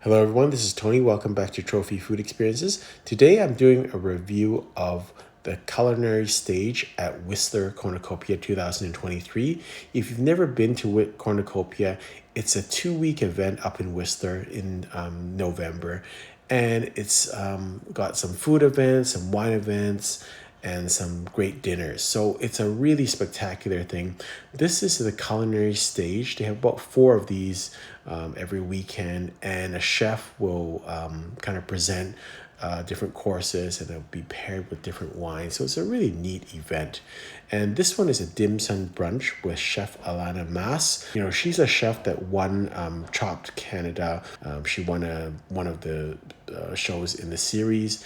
Hello everyone, this is Tony. Welcome back to Trophy Food Experiences. Today I'm doing a review of the Culinary Stage at Whistler Cornucopia 2023. If you've never been to Cornucopia, it's a 2-week event up in Whistler in November. And it's got some food events, some wine events, and some great dinners. So it's a really spectacular thing. This is the Culinary Stage. They have about 4 of these every weekend, and a chef will kind of present different courses, and it'll be paired with different wines. So it's a really neat event. And this one is a dim sum brunch with Chef Alana Maas. You know, she's a chef that won Chopped Canada. She won one of the shows in the series.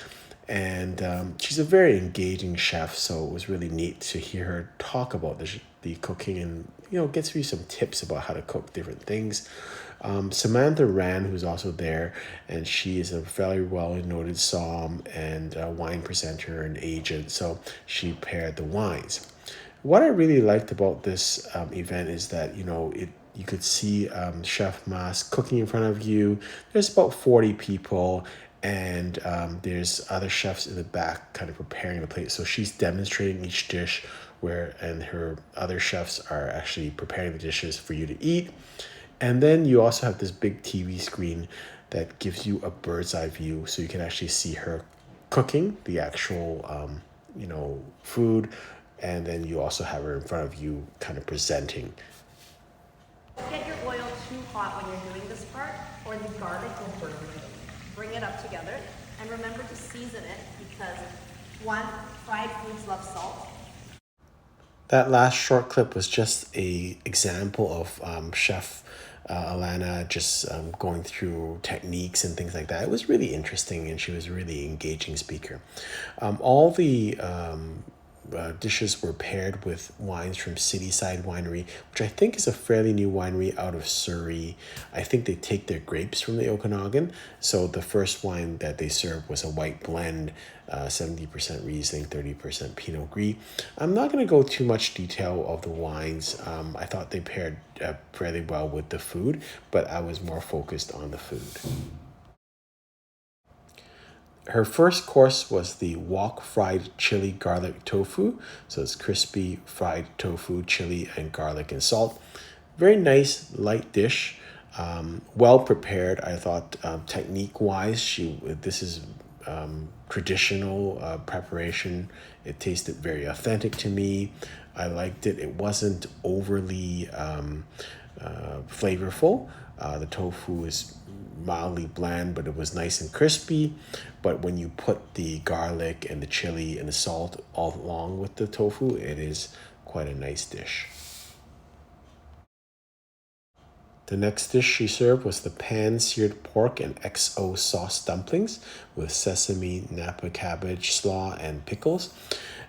And she's a very engaging chef, so it was really neat to hear her talk about the cooking and, gets you some tips about how to cook different things. Samantha Rahn, who's also there, and she is a fairly well-noted som and wine presenter and agent, so she paired the wines. What I really liked about this event is that, you could see Chef Maas cooking in front of you. There's about 40 people, and there's other chefs in the back kind of preparing the plate. So she's demonstrating each dish, and her other chefs are actually preparing the dishes for you to eat. And then you also have this big TV screen that gives you a bird's eye view, so you can actually see her cooking the actual, food, and then you also have her in front of you, kind of presenting. Get your oil too hot when you're doing this part, or the garlic will burn you. Bring it up together, and remember to season it because fried foods love salt. That last short clip was just a example of Chef Alana just going through techniques and things like that. It was really interesting, and she was a really engaging speaker. All the dishes were paired with wines from Cityside Winery, which I think is a fairly new winery out of Surrey. I think they take their grapes from the Okanagan. So the first wine that they served was a white blend, 70% Riesling, 30% Pinot Gris. I'm not going to go too much detail of the wines. I thought they paired fairly well with the food, but I was more focused on the food. Her first course was the wok fried chili garlic tofu. So it's crispy fried tofu, chili, and garlic and salt. Very nice, light dish. Well prepared, I thought, technique wise. This is traditional preparation. It tasted very authentic to me. I liked it. It wasn't overly flavorful. The tofu is mildly bland, but it was nice and crispy. But when you put the garlic and the chili and the salt all along with the tofu, it is quite a nice dish. The next dish she served was the pan-seared pork and XO sauce dumplings with sesame, Napa cabbage, slaw, and pickles.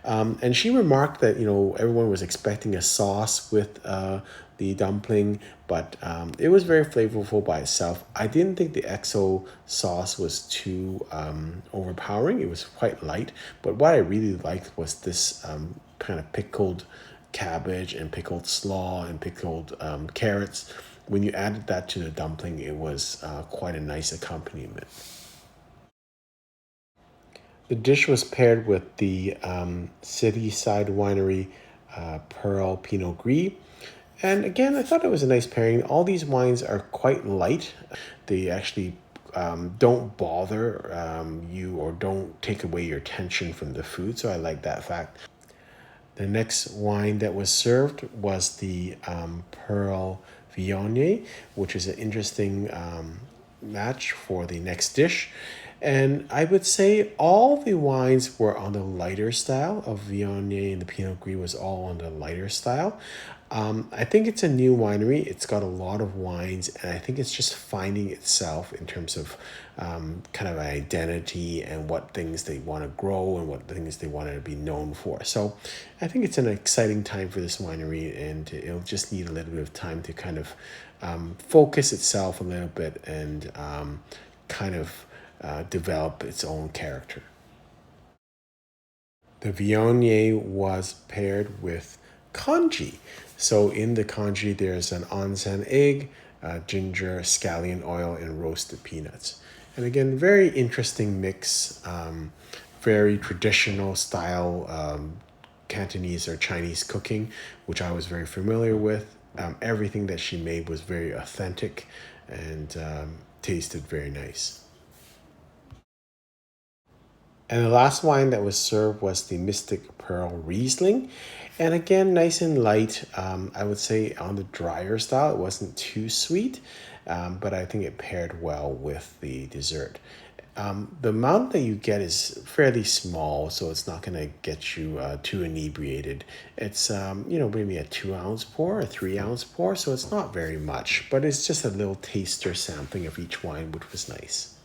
And she remarked that, everyone was expecting a sauce with the dumpling, but it was very flavorful by itself. I didn't think the XO sauce was too overpowering. It was quite light, but what I really liked was this kind of pickled cabbage and pickled slaw and pickled carrots. When you added that to the dumpling, it was quite a nice accompaniment. The dish was paired with the Cityside Winery Pearl Pinot Gris. And again, I thought it was a nice pairing. All these wines are quite light. They actually don't bother you or don't take away your attention from the food. So I like that fact. The next wine that was served was the Pearl Viognier, which is an interesting match for the next dish. And I would say all the wines were on the lighter style of Viognier, and the Pinot Gris was all on the lighter style. I think it's a new winery. It's got a lot of wines, and I think it's just finding itself in terms of kind of identity and what things they want to grow and what things they want to be known for. So I think it's an exciting time for this winery, and it'll just need a little bit of time to kind of focus itself a little bit and kind of develop its own character. The Viognier was paired with congee. So in the congee, there's an onsen egg, ginger, scallion oil, and roasted peanuts. And again, very interesting mix, very traditional style Cantonese or Chinese cooking, which I was very familiar with. Everything that she made was very authentic and tasted very nice. And the last wine that was served was the Mystic Pearl Riesling. And again, nice and light. I would say on the drier style, it wasn't too sweet, but I think it paired well with the dessert. The amount that you get is fairly small, so it's not going to get you too inebriated. It's, maybe a 2 ounce pour, a 3 ounce pour, so it's not very much, but it's just a little taster sampling of each wine, which was nice.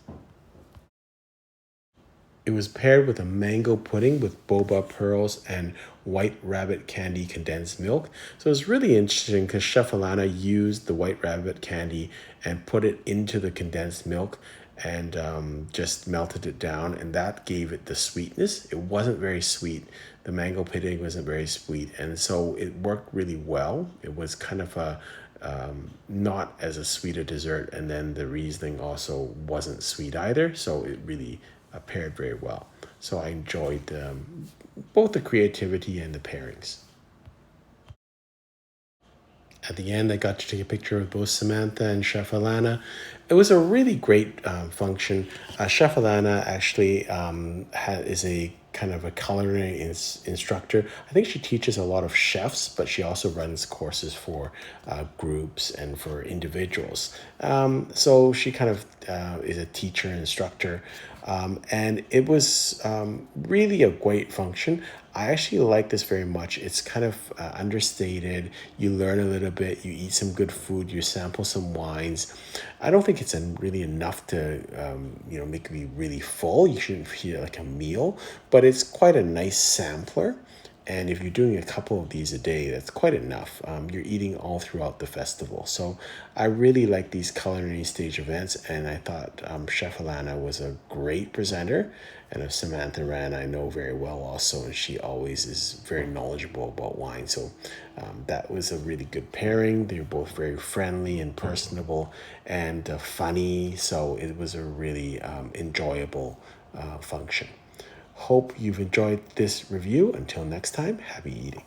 It was paired with a mango pudding with boba pearls and white rabbit candy condensed milk. So it was really interesting because Chef Alana used the white rabbit candy and put it into the condensed milk and just melted it down, and that gave it the sweetness. It wasn't very sweet. The mango pudding wasn't very sweet, and so it worked really well. It was kind of a not as a sweet a dessert, and then the Riesling also wasn't sweet either, so it really paired very well. So I enjoyed both the creativity and the pairings. At the end, I got to take a picture of both Samantha and Chef Alana. It was a really great function. Chef Alana actually is a kind of a culinary instructor. I think she teaches a lot of chefs, but she also runs courses for groups and for individuals. So she kind of is a teacher instructor. And it was really a great function. I actually like this very much. It's kind of understated. You learn a little bit, you eat some good food, you sample some wines. I don't think it's really enough to, make me really full. You shouldn't feel like a meal, but it's quite a nice sampler. And if you're doing a couple of these a day, that's quite enough. You're eating all throughout the festival. So I really like these culinary stage events. And I thought Chef Alana was a great presenter. And of Samantha Rahn, I know very well also. And she always is very knowledgeable about wine. So that was a really good pairing. They were both very friendly and personable and funny. So it was a really enjoyable function. Hope you've enjoyed this review. Until next time, happy eating.